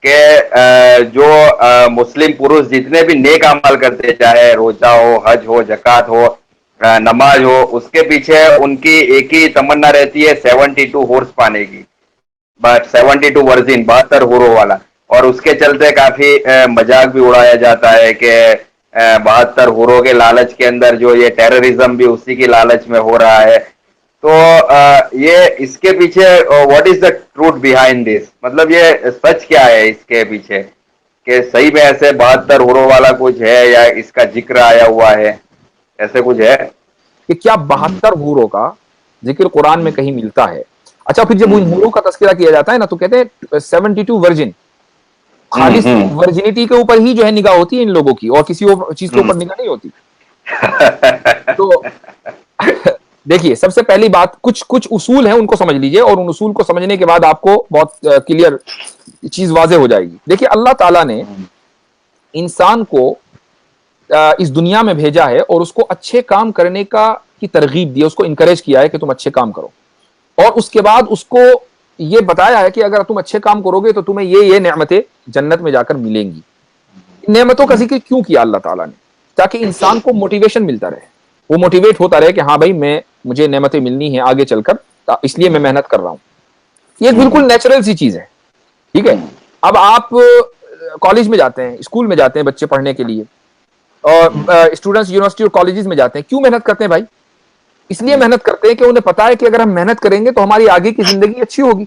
کہ جو مسلم پروش جتنے بھی نیک عمل کرتے، چاہے روزہ ہو، حج ہو، زکوٰۃ ہو، نماز ہو، اس کے پیچھے ان کی ایک ہی تمنا رہتی ہے 72 ہورس پانے کی، بٹ 72 ورزن 72 ہورو والا. اور اس کے چلتے کافی مذاق بھی اڑایا جاتا ہے کہ 72 ہورو کے لالچ کے اندر جو یہ ٹیررزم بھی اسی کی لالچ میں ہو رہا ہے. تو یہ اس کے پیچھے what is the truth behind this, مطلب یہ سچ کیا ہے اس کے پیچھے، کہ صحیح میں ایسے 72 ہورو والا کچھ ہے یا اس کا ذکر آیا ہوا ہے، ایسے کچھ ہے؟ کہ کیا 72 حوروں کا ذکر قرآن میں کہیں ملتا ہے؟ اچھا، پھر جب ان حوروں کا تذکرہ کیا جاتا ہے نا تو کہتے ہیں 72 ورجن، خالص ورجنٹی کے اوپر ہی جو ہے نگاہ ہوتی ہے ان لوگوں کی، اور کسی اور چیز کے اوپر نگاہ نہیں ہوتی. تو دیکھیے، سب سے پہلی بات، کچھ اصول ہیں، ان کو سمجھ لیجئے، اور ان اصول کو سمجھنے کے بعد آپ کو بہت کلیئر چیز واضح ہو جائے گی. دیکھیے، اللہ تعالیٰ نے انسان کو اس دنیا میں بھیجا ہے اور اس کو اچھے کام کرنے کی ترغیب دی ہے، اس کو انکریج کیا ہے کہ تم اچھے کام کرو، اور اس کے بعد اس کو یہ بتایا ہے کہ اگر تم اچھے کام کرو گے تو تمہیں یہ نعمتیں جنت میں جا کر ملیں گی. نعمتوں کا ذکر کیوں کیا اللہ تعالیٰ نے؟ تاکہ انسان کو موٹیویشن ملتا رہے، وہ موٹیویٹ ہوتا رہے کہ ہاں بھائی مجھے نعمتیں ملنی ہیں آگے چل کر، اس لیے میں محنت کر رہا ہوں. یہ ایک بالکل نیچرل سی چیز ہے. ٹھیک ہے، اب آپ کالج میں جاتے ہیں، اسکول میں جاتے ہیں بچے پڑھنے کے لیے، اور اسٹوڈنٹس یونیورسٹی اور کالجز میں جاتے ہیں. کیوں محنت کرتے ہیں بھائی؟ اس لیے محنت کرتے ہیں کہ انہیں پتا ہے کہ اگر ہم محنت کریں گے تو ہماری آگے کی زندگی اچھی ہوگی،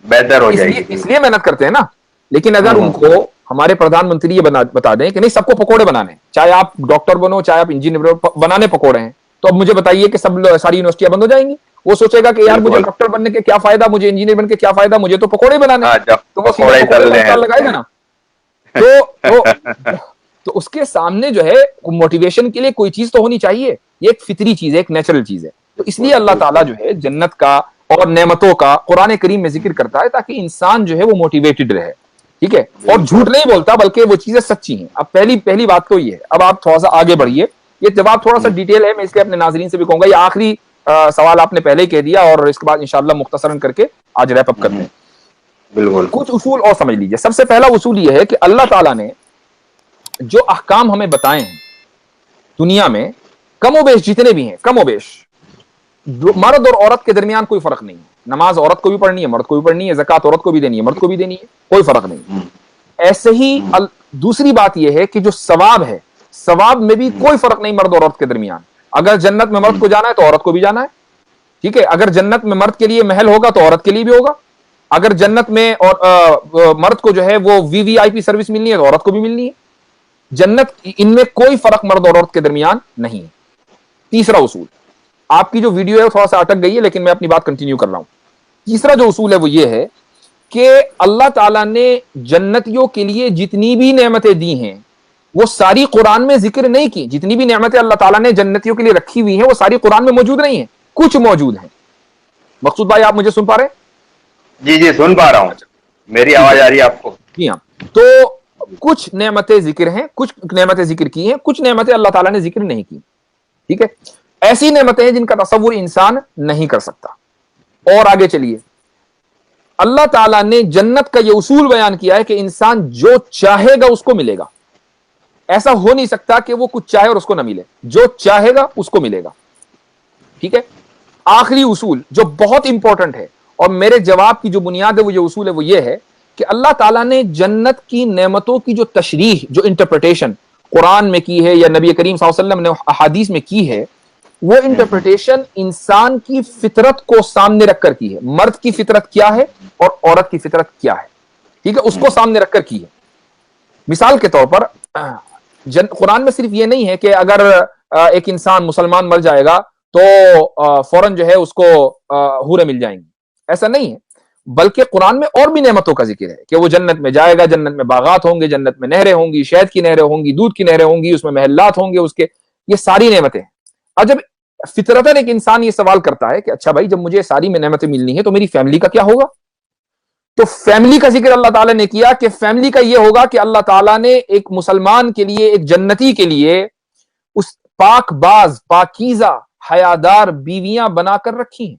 بہتر ہو جائے اس گی. لیے محنت کرتے ہیں نا. لیکن اگر ان کو ہمارے پردھان منتری یہ بتا دیں کہ نہیں، سب کو پکوڑے بنانے ہیں، چاہے آپ ڈاکٹر بنو چاہے آپ انجینئر بنانے پکوڑے ہیں، تو اب مجھے بتائیے کہ ساری یونیورسٹیاں بند ہو جائیں گی؟ وہ سوچے گا کہ یار مجھے ڈاکٹر بننے کے کیا فائدہ، مجھے انجینئر بن کے کیا فائدہ، مجھے تو پکوڑے بنانے، تو وہ سیدھا پکوڑے پر استعمال لگائے گا نا. تو اس کے سامنے جو ہے موٹیویشن کے لیے کوئی چیز تو ہونی چاہیے. یہ ایک فطری چیز ہے، ایک نیچرل چیز ہے. تو اس لیے اللہ تعالیٰ جو ہے جنت کا اور نعمتوں کا قرآن کریم میں ذکر کرتا ہے تاکہ انسان جو ہے وہ موٹیویٹڈ رہے. ٹھیک ہے، اور جھوٹ نہیں بولتا بلکہ وہ چیزیں سچی ہیں. اب پہلی بات تو یہ ہے. اب آپ تھوڑا سا آگے بڑھیے، یہ جواب تھوڑا سا ڈیٹیل ہے، میں اس لیے اپنے ناظرین سے بھی کہوں گا. یہ آخری سوال آپ نے پہلے ہی کہہ دیا، اور اس کے بعد انشاءاللہ مختصراً کر کے آج ریپ اپ کرتے ہیں. بالکل. کچھ اصول اور سمجھ لیجیے. سب سے پہلا اصول یہ ہے کہ اللہ تعالیٰ نے جو احکام ہمیں بتائے ہیں دنیا میں، کم و بیش جتنے بھی ہیں، کم و بیش مرد اور عورت کے درمیان کوئی فرق نہیں ہے. نماز عورت کو بھی پڑھنی ہے، مرد کو بھی پڑھنی ہے. زکوٰۃ عورت کو بھی دینی ہے، مرد کو بھی دینی ہے، کوئی فرق نہیں. ایسے ہی دوسری بات یہ ہے کہ جو ثواب ہے، ثواب میں بھی کوئی فرق نہیں مرد اور عورت کے درمیان. اگر جنت میں مرد کو جانا ہے تو عورت کو بھی جانا ہے. ٹھیک ہے، اگر جنت میں مرد کے لیے محل ہوگا تو عورت کے لیے بھی ہوگا. اگر جنت میں اور مرد کو جو ہے وہ وی آئی پی سروس ملنی ہے تو عورت کو بھی ملنی ہے. جنت ان میں کوئی فرق مرد اور عورت کے درمیان نہیں ہے. تیسرا اصول، آپ کی جو ویڈیو ہے وہ تھوڑا سا اٹک گئی ہے لیکن میں اپنی بات کنٹینیو کر رہا ہوں. تیسرا جو اصول ہے وہ یہ ہے کہ اللہ تعالیٰ نے جنتیوں کے لیے جتنی بھی نعمتیں دی ہیں وہ ساری قرآن میں ذکر نہیں کی. جتنی بھی نعمتیں اللہ تعالیٰ نے جنتیوں کے لیے رکھی ہوئی ہیں وہ ساری قرآن میں موجود نہیں ہیں، کچھ موجود ہیں. مقصود بھائی آپ مجھے سن پا رہے ہیں؟ جی سن پا رہا ہوں. میری آواز آ رہی ہے آپ کو؟ جی ہاں. تو کچھ نعمتیں ذکر ہیں، کچھ نعمتیں ذکر کی ہیں، کچھ نعمتیں اللہ تعالیٰ نے ذکر نہیں کی. ٹھیک ہے، ایسی نعمتیں ہیں جن کا تصور انسان نہیں کر سکتا. اور آگے چلیے، اللہ تعالیٰ نے جنت کا یہ اصول بیان کیا ہے کہ انسان جو چاہے گا اس کو ملے گا. ایسا ہو نہیں سکتا کہ وہ کچھ چاہے اور اس کو نہ ملے. جو چاہے گا اس کو ملے گا. ٹھیک ہے، آخری اصول جو بہت امپورٹنٹ ہے اور میرے جواب کی جو بنیاد ہے وہ جو اصول ہے وہ یہ ہے کہ اللہ تعالیٰ نے جنت کی نعمتوں کی جو تشریح، جو انٹرپریٹیشن قرآن میں کی ہے یا نبی کریم صلی اللہ علیہ وسلم نے احادیث میں کی ہے، وہ انٹرپریٹیشن انسان کی فطرت کو سامنے رکھ کر کی ہے. مرد کی فطرت کیا ہے اور عورت کی فطرت کیا ہے، ٹھیک ہے، اس کو سامنے رکھ کر کی ہے. مثال کے طور پر قرآن میں صرف یہ نہیں ہے کہ اگر ایک انسان مسلمان مر جائے گا تو فوراً جو ہے اس کو حوریں مل جائیں گی. ایسا نہیں ہے، بلکہ قرآن میں اور بھی نعمتوں کا ذکر ہے کہ وہ جنت میں جائے گا، جنت میں باغات ہوں گے، جنت میں نہریں ہوں گی، شہد کی نہریں ہوں گی، دودھ کی نہریں ہوں گی، اس میں محلات ہوں گے اس کے. یہ ساری نعمتیں ہیں. اور جب فطرتاً ایک انسان یہ سوال کرتا ہے کہ اچھا بھائی جب مجھے ساری نعمتیں ملنی ہے تو میری فیملی کا کیا ہوگا، تو فیملی کا ذکر اللہ تعالیٰ نے کیا کہ فیملی کا یہ ہوگا کہ اللہ تعالیٰ نے ایک مسلمان کے لیے، ایک جنتی کے لیے اس پاک باز، پاکیزہ، حیادار بیویاں بنا کر رکھی ہیں.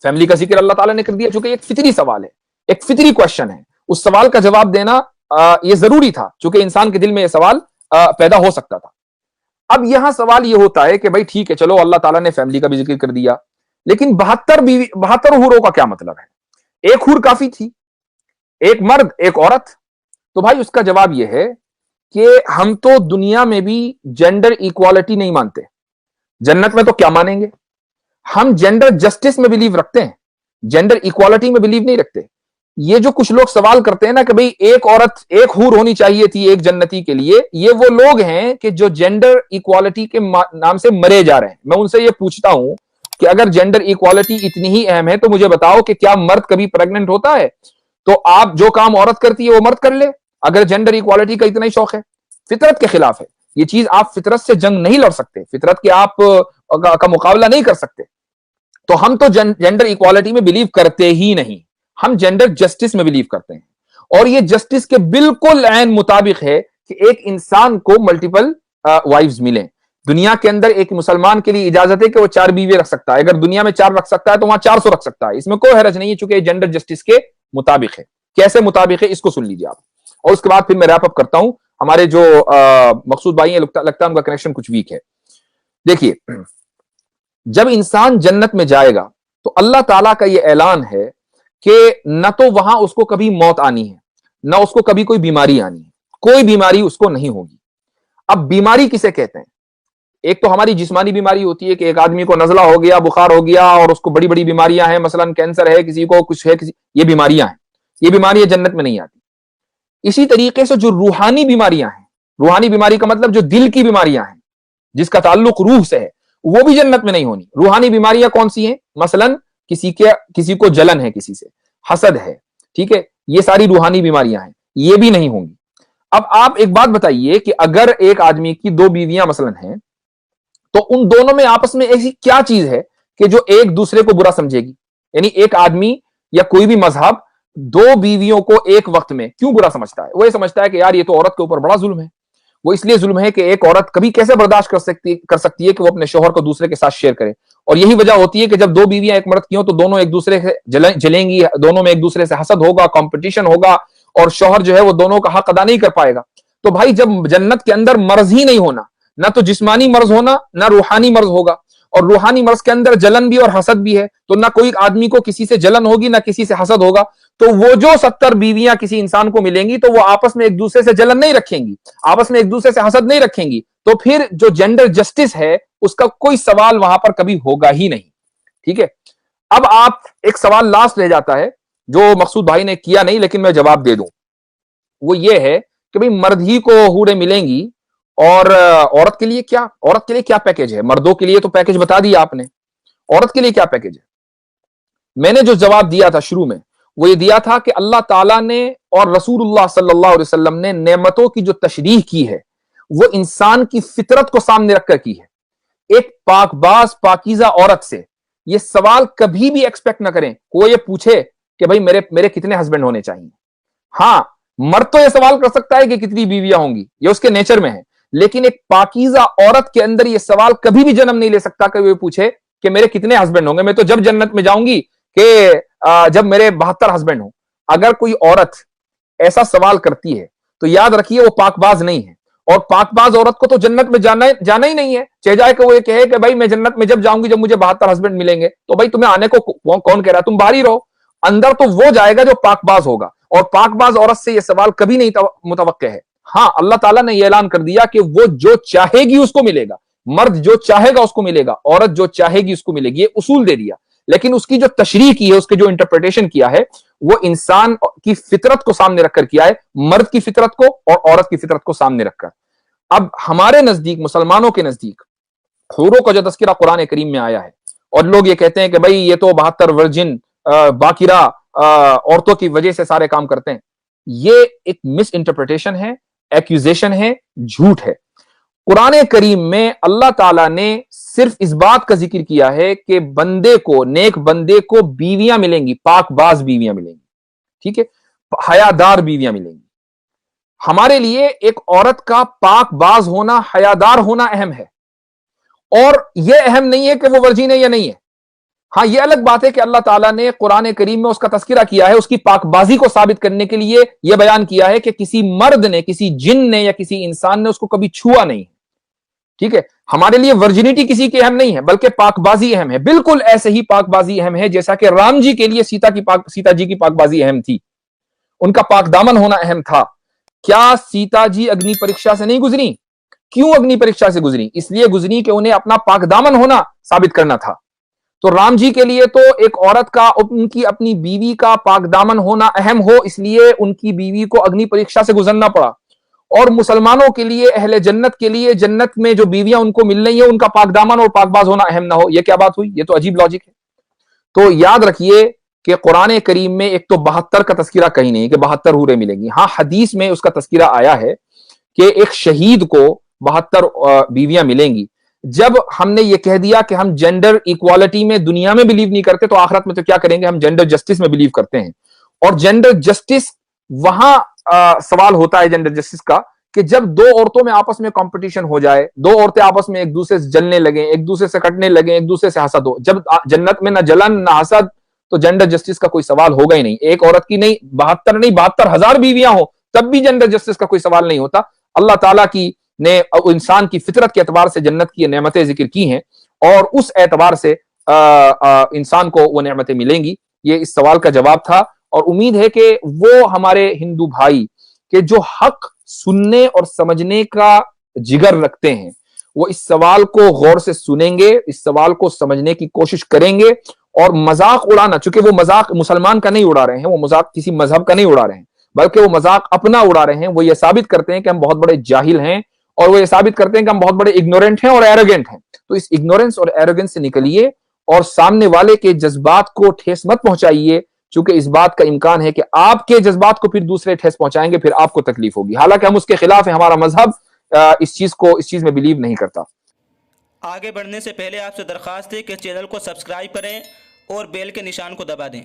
فیملی کا ذکر اللہ تعالیٰ نے کر دیا چونکہ ایک فطری سوال ہے، ایک فطری کوشچن ہے. اس سوال کا جواب دینا یہ ضروری تھا، چونکہ انسان کے دل میں یہ سوال پیدا ہو سکتا تھا۔ اب یہاں سوال یہ ہوتا ہے کہ بھائی ٹھیک ہے، چلو اللہ تعالیٰ نے فیملی کا بھی ذکر کر دیا، لیکن 72 حوروں کا کیا مطلب ہے؟ ایک حور کافی تھی، ایک مرد ایک عورت۔ تو بھائی اس کا جواب یہ ہے کہ ہم تو دنیا میں بھی جینڈر ایکوالٹی نہیں مانتے، جنت میں تو کیا مانیں گے؟ ہم جینڈر جسٹس میں بلیو رکھتے ہیں، جینڈر ایکوالٹی میں بلیو نہیں رکھتے۔ یہ جو کچھ لوگ سوال کرتے ہیں نا کہ بھئی ایک عورت ایک حور ہونی چاہیے تھی ایک جنتی کے لیے، یہ وہ لوگ ہیں کہ جو جینڈر ایکوالٹی کے نام سے مرے جا رہے ہیں۔ میں ان سے یہ پوچھتا ہوں کہ اگر جینڈر ایکوالٹی اتنی ہی اہم ہے تو مجھے بتاؤ کہ کیا مرد کبھی پریگننٹ ہوتا ہے؟ تو آپ جو کام عورت کرتی ہے وہ مرد کر لے، اگر جینڈر ایکوالٹی کا اتنا ہی شوق ہے۔ فطرت کے خلاف ہے یہ چیز، آپ فطرت سے جنگ نہیں لڑ سکتے، فطرت کے آپ کا مقابلہ نہیں کر سکتے۔ تو ہم تو جینڈر ایکوالٹی میں بلیو کرتے ہی نہیں، ہم جینڈر جسٹس میں بلیو کرتے ہیں، اور یہ جسٹس کے بالکل عین مطابق ہے کہ ایک انسان کو ملٹیپل وائفز ملیں۔ دنیا کے اندر ایک مسلمان کے لیے اجازت ہے کہ وہ 4 بیوی رکھ سکتا ہے، اگر دنیا میں 4 رکھ سکتا ہے تو وہاں 400 رکھ سکتا ہے، اس میں کوئی حرج نہیں ہے، چونکہ جینڈر جسٹس کے مطابق ہے۔ کیسے مطابق ہے اس کو سن لیجیے آپ، اور اس کے بعد پھر میں ریپ اپ کرتا ہوں۔ ہمارے جو مقصود بھائی ہیں لگتا ہے ان کا کنیکشن کچھ ویک ہے۔ دیکھیے، جب انسان جنت میں جائے گا تو اللہ تعالیٰ کا یہ اعلان ہے کہ نہ تو وہاں اس کو کبھی موت آنی ہے، نہ اس کو کبھی کوئی بیماری آنی ہے، کوئی بیماری اس کو نہیں ہوگی۔ اب بیماری کسے کہتے ہیں؟ ایک تو ہماری جسمانی بیماری ہوتی ہے کہ ایک آدمی کو نزلہ ہو گیا، بخار ہو گیا، اور اس کو بڑی بڑی بیماریاں ہیں، مثلا کینسر ہے، کسی کو کچھ ہے، یہ بیماریاں ہیں، یہ بیماریاں جنت میں نہیں آتی۔ اسی طریقے سے جو روحانی بیماریاں ہیں، روحانی بیماری کا مطلب جو دل کی بیماریاں ہیں، جس کا تعلق روح سے ہے، وہ بھی جنت میں نہیں ہونی۔ روحانی بیماریاں کون سی ہیں؟ مثلا کسی کو جلن ہے، کسی سے حسد ہے، ٹھیک ہے، یہ ساری روحانی بیماریاں ہیں، یہ بھی نہیں ہوں گی۔ اب آپ ایک بات بتائیے کہ اگر ایک آدمی کی 2 بیویاں مثلا ہیں تو ان دونوں میں آپس میں ایسی کیا چیز ہے کہ جو ایک دوسرے کو برا سمجھے گی؟ یعنی ایک آدمی یا کوئی بھی مذہب 2 بیویوں کو ایک وقت میں کیوں برا سمجھتا ہے؟ وہ یہ سمجھتا ہے کہ یار یہ تو عورت کے اوپر بڑا ظلم ہے۔ وہ اس لیے ظلم ہے کہ ایک عورت کبھی کیسے برداشت کر سکتی ہے کہ وہ اپنے شوہر کو دوسرے کے ساتھ شیئر کرے، اور یہی وجہ ہوتی ہے کہ جب 2 بیویاں ایک مرد کی ہوں تو دونوں ایک دوسرے سے جلیں گی، دونوں میں ایک دوسرے سے حسد ہوگا، کمپٹیشن ہوگا، اور شوہر جو ہے وہ دونوں کا حق ادا نہیں کر پائے گا۔ تو بھائی جب جنت کے اندر مرض ہی نہیں ہونا، نہ تو جسمانی مرض ہونا، نہ روحانی مرض ہوگا، اور روحانی مرض کے اندر جلن بھی اور حسد بھی ہے، تو نہ کوئی آدمی کو کسی سے جلن ہوگی، نہ کسی سے حسد ہوگا، تو وہ جو 70 بیویاں کسی انسان کو ملیں گی تو وہ آپس میں ایک دوسرے سے جلن نہیں رکھیں گی، آپس میں ایک دوسرے سے حسد نہیں رکھیں گی، تو پھر جو جینڈر جسٹس ہے اس کا کوئی سوال وہاں پر کبھی ہوگا ہی نہیں، ٹھیک ہے۔ اب آپ ایک سوال لاسٹ رہ جاتا ہے جو مقصود بھائی نے کیا نہیں لیکن میں جواب دے دوں، وہ یہ ہے کہ بھئی مرد ہی کو حوریں ملیں گی، اور عورت کے لیے کیا پیکیج ہے؟ مردوں کے لیے تو پیکیج بتا دیا آپ نے، عورت کے لیے کیا پیکیج ہے؟ میں نے جو جواب دیا تھا شروع میں وہ یہ دیا تھا کہ اللہ تعالیٰ نے اور رسول اللہ صلی اللہ علیہ وسلم نے نعمتوں کی جو تشریح کی ہے وہ انسان کی فطرت کو سامنے رکھ کر کی ہے۔ ایک پاک باز پاکیزہ عورت سے یہ سوال کبھی بھی ایکسپیکٹ نہ کریں کوئی یہ پوچھے کہ بھئی میرے کتنے ہسبینڈ ہونے چاہیے۔ ہاں، مرد تو یہ سوال کر سکتا ہے کہ کتنی بیویاں ہوں گی، یہ اس کے نیچر میں ہے، لیکن ایک پاکیزہ عورت کے اندر یہ سوال کبھی بھی جنم نہیں لے سکتا کہ وہ پوچھے کہ میرے کتنے ہسبینڈ ہوں گے، میں تو جب جنت میں جاؤں گی کہ جب میرے 72 ہسبینڈ ہوں۔ اگر کوئی عورت ایسا سوال کرتی ہے تو یاد رکھیے وہ پاک باز نہیں ہے، اور پاک باز عورت کو تو جنت میں جانا ہی نہیں ہے، چاہے جائے کہ وہ یہ کہے کہ بھائی میں جنت میں جب جاؤں گی جب مجھے 72 ہسبینڈ ملیں گے، تو بھائی تمہیں آنے کو کون کہہ رہا ہے؟ تم باہر ہی رہو، اندر تو وہ جائے گا جو پاک باز ہوگا، اور پاک باز عورت سے یہ سوال کبھی نہیں متوقع ہے۔ ہاں، اللہ تعالیٰ نے یہ اعلان کر دیا کہ وہ جو چاہے گی اس کو ملے گا، مرد جو چاہے گا اس کو ملے گا، عورت جو چاہے گی اس کو ملے گی، یہ اصول دے دیا، لیکن اس کی جو تشریح کی ہے، اس کے جو انٹرپریٹیشن کیا ہے وہ انسان کی فطرت کو سامنے رکھ کر کیا ہے، مرد کی فطرت کو اور عورت کی فطرت کو سامنے رکھ کر۔ اب ہمارے نزدیک، مسلمانوں کے نزدیک، حوروں کا جو تذکرہ قرآن کریم میں آیا ہے، اور لوگ یہ کہتے ہیں کہ بھئی یہ تو 72 ورجن باقرہ عورتوں کی وجہ سے سارے کام کرتے ہیں، یہ ایک مس انٹرپریٹیشن ہے، ایکوزیشن ہے، جھوٹ ہے۔ قرآن کریم میں اللہ تعالیٰ نے صرف اس بات کا ذکر کیا ہے کہ بندے کو، نیک بندے کو بیویاں ملیں گی، پاک باز بیویاں ملیں گی، ٹھیک ہے، حیادار بیویاں ملیں گی۔ ہمارے لیے ایک عورت کا پاک باز ہونا، حیادار ہونا اہم ہے، اور یہ اہم نہیں ہے کہ وہ ورجین ہے یا نہیں ہے۔ ہاں یہ الگ بات ہے کہ اللہ تعالیٰ نے قرآن کریم میں اس کا تذکرہ کیا ہے، اس کی پاک بازی کو ثابت کرنے کے لیے یہ بیان کیا ہے کہ کسی مرد نے، کسی جن نے یا کسی انسان نے اس کو کبھی چھوا نہیں، ٹھیک ہے. ہمارے لیے ورجنٹی کسی کی اہم نہیں ہے بلکہ پاک بازی اہم ہے. بالکل ایسے ہی پاک بازی اہم ہے جیسا کہ رام جی کے لیے سیتا جی کی پاک بازی اہم تھی، ان کا پاک دامن ہونا اہم تھا. کیا سیتا جی اگنی پریکشا سے نہیں گزری؟ کیوں اگنی پریکشا سے گزری؟ اس لیے گزری کہ انہیں اپنا پاک دامن ہونا ثابت کرنا تھا. تو رام جی کے لیے تو ایک عورت کا، ان کی اپنی بیوی کا پاک دامن ہونا اہم ہو، اس لیے ان کی بیوی کو اگنی پریکشا سے گزرنا پڑا. اور مسلمانوں کے لیے، اہل جنت کے لیے، جنت میں جو بیویاں ان کو مل رہی ہیں ان کا پاک دامن اور پاک باز ہونا اہم نہ ہو. یہ کیا بات ہوئی؟ یہ تو عجیب لاجک ہے. تو یاد رکھیے کہ قرآن کریم میں ایک تو 72 کا تذکرہ کہیں نہیں کہ 72 حوریں ملیں گی. ہاں حدیث میں اس کا تذکرہ آیا ہے کہ ایک شہید کو 72 بیویاں ملیں گی. جب ہم نے یہ کہہ دیا کہ ہم جینڈر ایکوالٹی میں دنیا میں بلیو نہیں کرتے تو آخرت میں تو کیا کریں گے؟ ہم جینڈر جسٹس میں بلیو کرتے ہیں. اور جینڈر جسٹس وہاں سوال ہوتا ہے جینڈر جسٹس کا کہ جب دو عورتوں میں آپس میں کمپٹیشن ہو جائے، دو عورتیں آپس میں ایک دوسرے سے جلنے لگیں، ایک دوسرے سے کٹنے لگیں، ایک دوسرے سے حسد ہو. جب جنت میں نہ جلن نہ حسد تو جینڈر جسٹس کا کوئی سوال ہوگا ہی نہیں. ایک عورت کی نہیں، 72 نہیں، 72,000 بیویاں ہوں تب بھی جینڈر جسٹس کا کوئی سوال نہیں ہوتا. اللہ تعالیٰ کی نے انسان کی فطرت کے اعتبار سے جنت کی نعمتیں ذکر کی ہیں اور اس اعتبار سے انسان کو وہ نعمتیں ملیں گی. یہ اس سوال کا جواب تھا اور امید ہے کہ وہ ہمارے ہندو بھائی کہ جو حق سننے اور سمجھنے کا جگر رکھتے ہیں وہ اس سوال کو غور سے سنیں گے، اس سوال کو سمجھنے کی کوشش کریں گے اور مذاق اڑانا، چونکہ وہ مذاق مسلمان کا نہیں اڑا رہے ہیں، وہ مذاق کسی مذہب کا نہیں اڑا رہے ہیں بلکہ وہ مذاق اپنا اڑا رہے ہیں. وہ یہ ثابت کرتے ہیں کہ ہم بہت بڑے جاہل ہیں اور وہ یہ ثابت کرتے ہیں کہ ہم بہت بڑے اگنورینٹ ہیں اور ایروگینٹ ہیں. تو اس اگنورینس اور ایروگینس سے نکلیے اور سامنے والے کے جذبات کو ٹھیس مت پہنچائیے، چونکہ اس بات کا امکان ہے کہ آپ کے جذبات کو پھر دوسرے ٹھیس پہنچائیں گے، پھر آپ کو تکلیف ہوگی. حالانکہ ہم اس کے خلاف ہیں، ہمارا مذہب اس چیز میں بلیو نہیں کرتا. آگے بڑھنے سے پہلے آپ سے درخواست ہے کہ چینل کو سبسکرائب کریں اور بیل کے نشان کو دبا دیں.